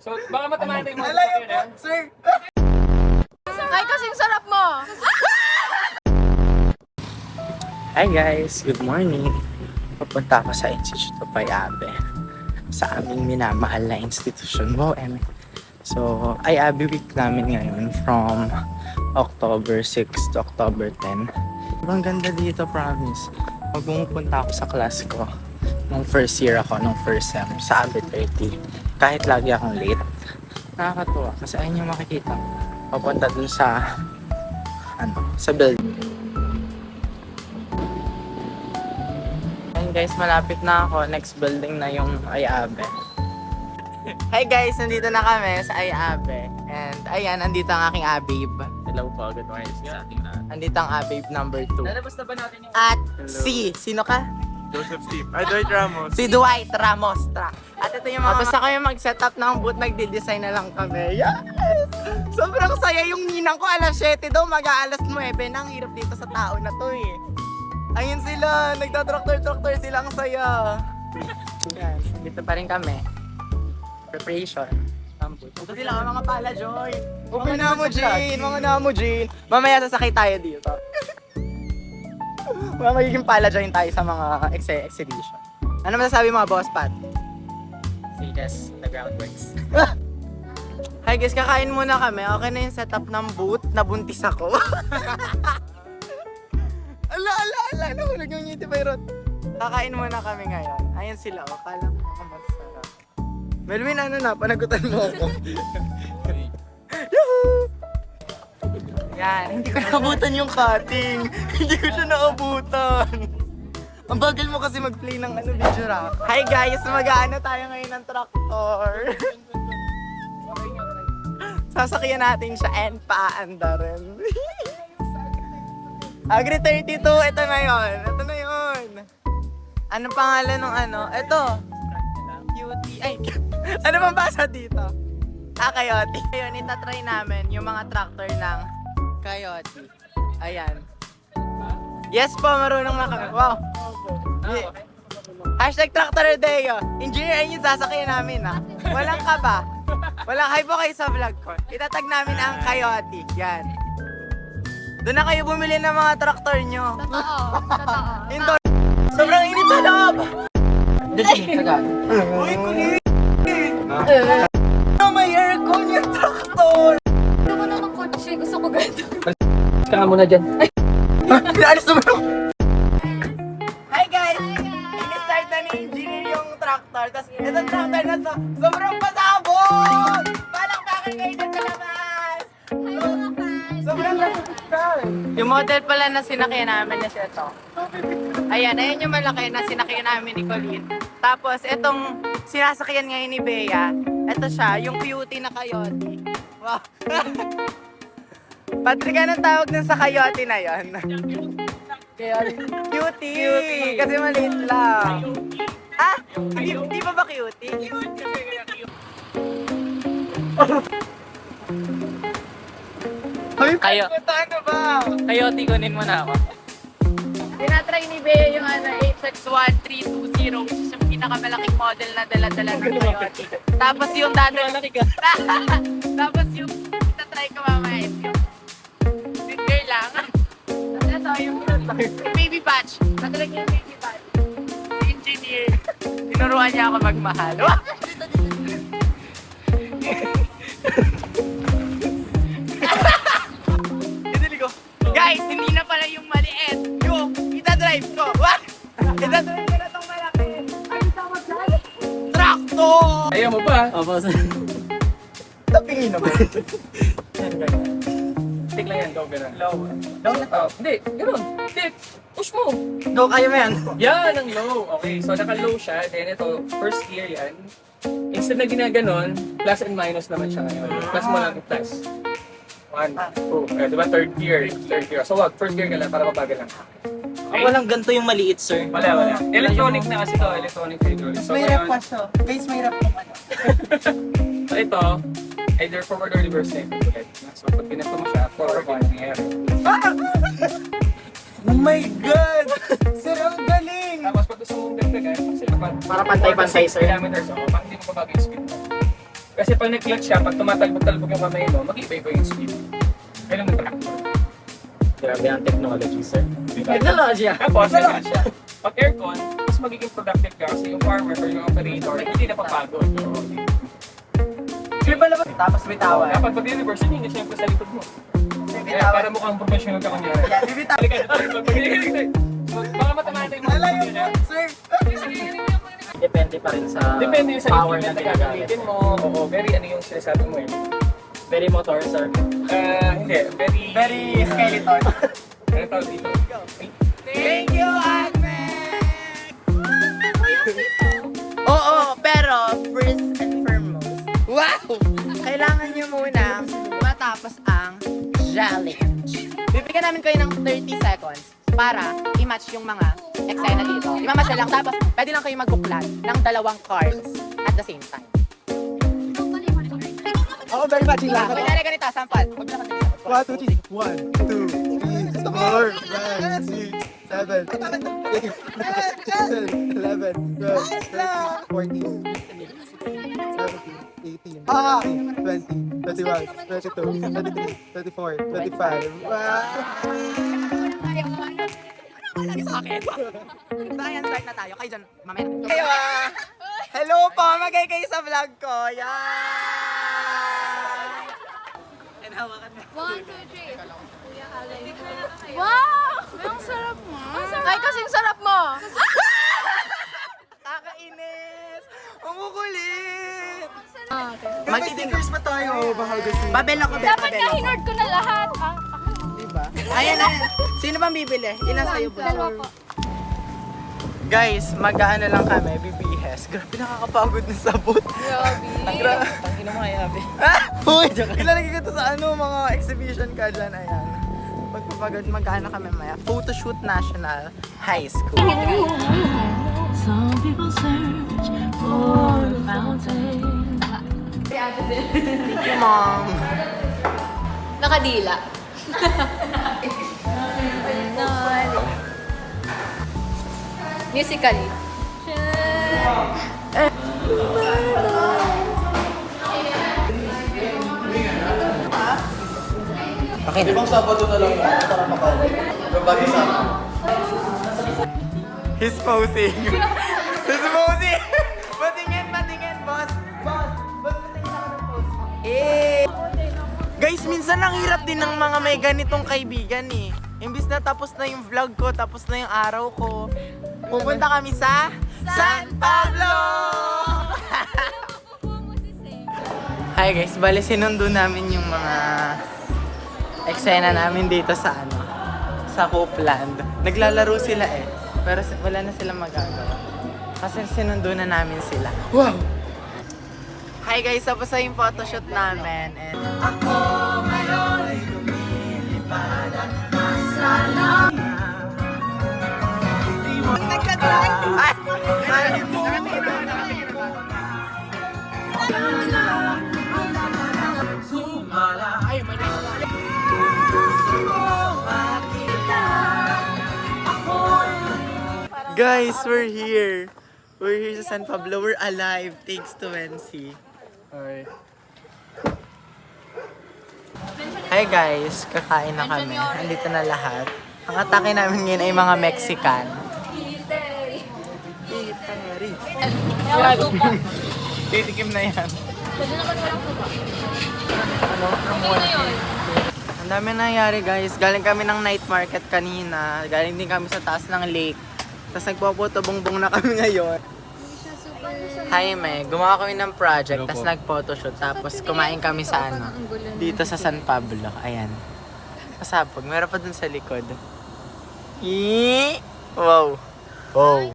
So, baka matamahan tayo mga Alayo po, sir! Ay, kasing sarap mo! Hi guys, good morning. Papunta ako sa Institute of Ayabe, sa aming minamahal na institusyon. Wow, Eme. So, Ayabe week namin ngayon from October 6 to October 10. Ang ganda dito, promise. Pag pumupunta ako sa class ko, nung first year ako, nung first sem, sa Abe 30, kahit lagi akong late, nakakatuwa kasi ayun yung makikita. Papunta dun sa, sa building. Guys, malapit na ako. Next building na yung Ayabe. Hi guys, nandito na kami sa Ayabe. And ayan, andito ang aking ababe. Hello po, good morning sa ating lahat. Andito ang ababe number 2. Lalabas na ba natin yung... At Hello. sino ka? Joseph Steve. Dwight Ramos. Si Dwight Ramos. At ito yung mga... Basta kami mag-set up ng booth, nagde-design na lang kami. Yes! Sobrang saya yung ninang ko. Alas 7 daw, mag-aalas 9. Ang hirap dito sa tao na to eh. Ayun sila, nagtatraktor-traktor sila, ang saya. Yan, dito pa rin kami. Preparation. Ito sila mga pala, Joy. Mga namo, Jane. Mamaya sasakay tayo dito. Mga magiging pala, Joy tayo sa mga exhibition. Ano masasabi mga boss, Pat? Yes, the groundworks. Hi guys, kakain muna kami. Okay na yung setup ng booth. Nabuntis ako. Ala, nahulog yung ngiti by Rod. Kakain muna kami ngayon. Ayan sila, oh. Kala mo ako masarap. Melvin, panagutan mo ako. Yahoo! Yan, hindi ko naabutan yung cutting. Hindi ko siya naabutan. Ang bagal mo kasi mag-play ng video rack. Hi guys, mag-aano tayo ngayon ng traktor. Sasakyan natin siya and paanda rin. Agri 32, ito na yun. Anong pangalan ng ano? Ito. Cutie. Ay, ano bang basa dito? Coyote. Ayun, itatry namin yung mga tractor ng Coyote. Ayan. Yes po, marunong na kami. Wow. Hashtag Tractor Deo. Engineer, ayun yung sasakyan namin ha. Walang kaba. Walang hype po kayo sa vlog ko. Itatag namin ang Coyote. Yan. Doon na kayo bumili ng mga traktor nyo. Totoo. Indoor. Sobrang init sa loob. Uy, kulit. May aircon yung traktor. Gusto ko na ng kotse. Gusto ko ganito. Kaka muna dyan. Pinaalis naman ako. Hi guys! Ini-start na ni engineer yung tractor. Tapos itong tractor na to, sobrang pasabog! Palakpakan kayo dyan sa labas! Sobrang pasabog! Yung model pala na sinakyan namin is ito. Ayan yung malaki na sinakyan namin ni Colleen. Tapos itong sinasakyan ngayon ni Bea, ito siya, yung cutie na Coyote. Wow! Patrick, anong tawag dun sa Coyote na yon? Cutie! Kasi maliit lang. Ah? Hindi pa ba cutie? Kayo. Ano ba? Coyote, kunin mo na ako. Tinatry ni Bea yung HX1320, which is yung pinakamalaking model na dala-dala ng Coyote. Tapos yung dadalhin ka. Tapos yung itatry ko mamaya is yung finger lang. Tapos ito yung baby patch. Natry yung baby patch. Engineer. Tinuruan niya ako magmahal. Guys, hindi na pala yung maliit. Yung itadrive ko. What? Itadrive ko na itong malaki. Ano sa mag-drive? Traktor! Ayaw mo ba? Opo, sir. Tapingin naman. Stick lang yan, go, gano'n. Low. Low na to. Hindi, gano'n. Stick. Push mo. Go, kayo mo yan. Yan ang low. Okay, so naka-low siya. Then ito, first gear yan. Instead na ginaganon, plus and minus naman siya ngayon. Plus mo lang yung plus. 1, 2, diba third gear. So wag, first gear ka lang para mabagal lang. Okay? Walang ganito yung maliit, sir. Wala. Electronic na kasi to, electronic hydraulic. So May rap ngayon, pa siya. Guys, may rap naman. so ito, either forward or reverse na yung ulit. So pag pinasto mo siya, forward yung nangyayari. Oh my God! Sir, ang galing! Tapos pag gusto mong dagdagan, Para pantay-pantay, sir. kilometers ako, para hindi mo mabago yung speed mo. Kasi Kasi pag nag-clutch siya, pag tumatalbog-talbog yung kamay mo, mag-iba-iba yung speed. Kailan mo tractor. Grabe ang technology, sir. Technology. Tapos, pag aircon, mas magiging productive ka kasi yung farmer or yung operator, hindi napapagod. Tapos bitawan. Dapat pag university, hindi siyempre sa likod mo. Kaya para mukhang professional ka kunyari. Bibitawan. Halika, baka matamatay mo. Sir! Depende pa rin sa Depende yung sa power instrument na na gagamitin mo. Oo, very ano yung sinasabi mo eh. Very motor, sir. Hindi, very skeleton. Ano tawag dito? Thank you, Agme! Oo, pero first and foremost, wow! Kailangan nyo muna matapos ang challenge. Bibigyan namin kayo ng 30 seconds para i-match yung mga eksena dito. I-match na lang, tapos pwede lang kayo magbuklat ng 2 cards at the same time. Oo, very matching lang. Kunyari ganito, sample. Huwag lang kasi 1, 2, 3. 1, 2, 3, 4, 5, 6, 7, 8, 11, 12, 13, 14, 17, 18, 20, 21, 22, 23, 24, 25. Wow! lagi sa akin. So, ayan, start na tayo. Kayo dyan, mamaya. Kayo hello po, magay kayo sa vlog ko. Yan! And hawakan na. 1, 2, 3. Wow! Ang sarap mo. Ay, kasing sarap mo. Kakainis! Ang kukulit! Mag-fingers pa tayo. Babel ako, Dapat nga hinord ko na lahat. Diba? Ayan, ayan. Sino bang bibili? Ilan sa'yo po? Dalawa po. Guys, mag-ano lang kami, BBS. Grabe, nakakapagod na sabot. Grabe. Tangina mo kaya, Abe. Uy! Ilalagay ko to sa mga exhibition ka dyan, ayan. Pagpapagod, mag-ano kami maya. Photoshoot National High School. Some people search for a fountain. Thank you, Mom. Nakadila. Musically. Okay. Ibang Sabado na lang yan. Para makabagi sana. He's posing. He's posing. Patingin, patingin, boss. Boss, patingin ako ng pose mo. Eh. Guys, minsan ang hirap din ng mga may ganitong kaibigan eh. Imbis na tapos na yung vlog ko, tapos na yung araw ko. Pupunta kami sa San Pablo! Hi guys, bali sinundo namin yung mga eksena namin dito sa sa Copeland. Naglalaro sila eh, pero wala na silang magagawa. Kasi sinundo na namin sila. Wow! Hi guys, tapos na yung photoshoot namin. And ako ngayon ay lumilipad at nasa lang. Nagka-try! Ay! Nakatingin mo! Sumala! Ay, mali! Guys, we're here. We're here sa San Pablo. We're alive thanks to Wency. Okay. Hi guys, kakain na kami. Andito na lahat. Ang atake namin ngayon ay mga Mexican. Titikim na yan. Ang dami nangyari guys. Galing kami ng night market kanina. Galing din kami sa taas ng lake. Tapos nagpo-photo-bongbong na kami ngayon. Jaime, gumawa kami ng project, tapos nag-photoshoot, tapos kumain kami sa dito sa San Pablo. Ayan. Pasabog, meron pa dun sa likod. Wow. Wow.